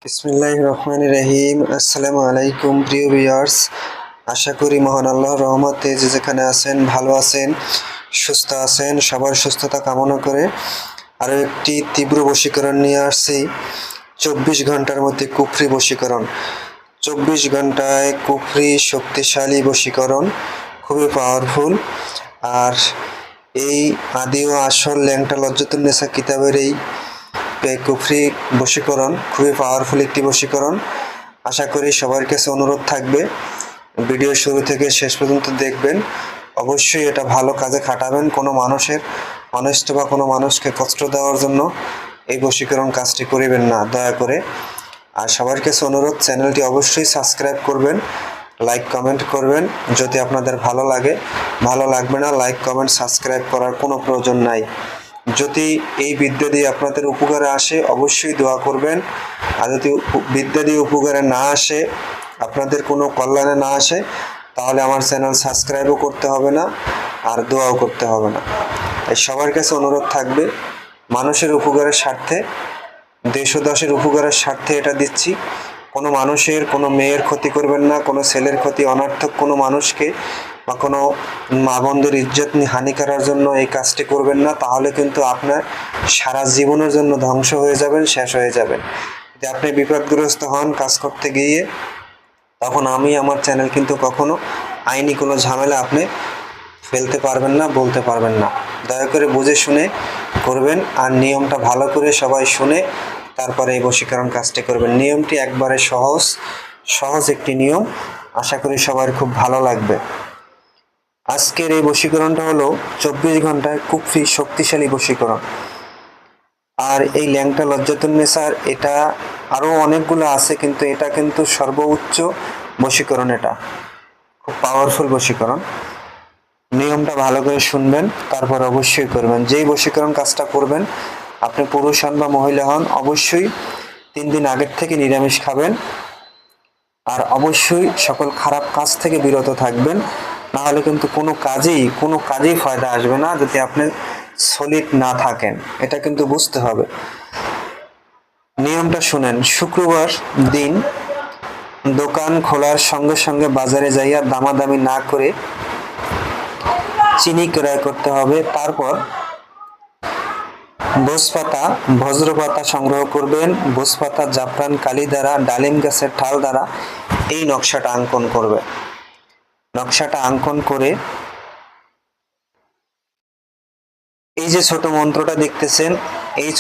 বিসমিল্লাহির রহমানির রহিম। আসসালামু আলাইকুম প্রিয় ভিউয়ার্স, আশা করি মহান আল্লাহর রহমতে যে যেখানে আছেন ভালো আছেন, সুস্থ আছেন। সবার সুস্থতা কামনা করে আরও একটি তীব্র বশীকরণ নিয়ে আসছি। 24 ঘন্টার মধ্যে কুফরি বশীকরণ। 24 ঘন্টায় কুফরি শক্তিশালী বশীকরণ, খুবই পাওয়ারফুল। আর এই আদি ও আসল ল্যাংটা লজ্জাতুন্নেসা কিতাবের এই কুফরি বশীকরণ খুবই পাওয়ারফুল একটি বশীকরণ। আশা করি সবার কাছে অনুরোধ থাকবে ভিডিও শুরু থেকে শেষ পর্যন্ত দেখবেন। অবশ্যই এটা ভালো কাজে খাটাবেন। কোনো মানুষের অনিষ্ট বা কোনো মানুষকে কষ্ট দেওয়ার জন্য এই বশীকরণ কাজটি করিবেন না দয়া করে। আর সবার কাছে অনুরোধ, চ্যানেলটি অবশ্যই সাবস্ক্রাইব করবেন, লাইক কমেন্ট করবেন যদি আপনাদের ভালো লাগে। ভালো লাগবে না, লাইক কমেন্ট সাবস্ক্রাইব করার কোনো প্রয়োজন নাই। যদি এই বিদ্যা দিয়ে আপনাদের উপকারে আসে অবশ্যই দোয়া করবেন। আর যদি বিদ্যা দিয়ে উপকারে না আসে, আপনাদের কোনো কল্যাণে না আসে, তাহলে আমার চ্যানেল সাবস্ক্রাইবও করতে হবে না আর দোয়াও করতে হবে না। তাই সবার কাছে অনুরোধ থাকবে, মানুষের উপকারের স্বার্থে, দেশ ও দশের উপকারের স্বার্থে এটা দিচ্ছি। কোনো মানুষের, কোনো মেয়ের ক্ষতি করবেন না, কোনো ছেলের ক্ষতি, অনর্থক কোনো মানুষকে বা কোনো মা বোনদের ইজ্জত হানি করার জন্য এই কাজটি করবেন না। তাহলে কিন্তু আপনার সারা জীবনের জন্য ধ্বংস হয়ে যাবেন, শেষ হয়ে যাবেন। যদি আপনি বিপদগ্রস্ত হন কাজ করতে গিয়ে, তখন আমি আমার চ্যানেল কিন্তু কখনো আইনি কোনো ঝামেলা আপনি ফেলতে পারবেন না, বলতে পারবেন না। দয়া করে বুঝে শুনে করবেন। আর নিয়মটা ভালো করে সবাই শুনে তারপরে এই বশীকরণ কাজটি করবেন। নিয়মটি একবারে সহজ একটি নিয়ম। আশা করি সবার খুব ভালো লাগবে। আজকের এই বশীকরণটা হলো 24 ঘন্টায় কুফরি শক্তিশালী বশীকরণ। আর এই ল্যাংটা লজ্জাতুন্নেসার এটা আরও অনেকগুলো আছে, কিন্তু এটা কিন্তু সর্বোচ্চ বশীকরণ। এটা খুব পাওয়ারফুল বশীকরণ। নিয়মটা ভালো করে শুনবেন, তারপর অবশ্যই করবেন। যেই বশীকরণ কাজটা করবেন, আপনি পুরুষ হন বা মহিলা হন, অবশ্যই 3 দিন আগের থেকে নিরামিষ খাবেন। আর অবশ্যই সকল খারাপ কাজ থেকে বিরত থাকবেন। না হলে কিন্তু কোনো কাজেই ফায়দা আসবে না যদি আপনি সলিড না থাকেন। এটা কিন্তু বুঝতে হবে। নিয়মটা শুনেন। শুক্রবার দিন দোকান খোলার সঙ্গে সঙ্গে বাজারে যাইয়া দামাদামি না করে চিনি ক্রয় করতে হবে। তারপর ভোজপাতা, বজ্রপাতা সংগ্রহ করবেন। ভোজপাতা, জাফরান, কালি দ্বারা, ডালিম গাছের ঠাল দ্বারা এই নকশাটা অঙ্কন করবে। নকশাটা অঙ্কন করে এই যে ছোট মন্ত্রটা দেখতেছেন, এই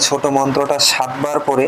ছোট মন্ত্রটা 7 বার পরে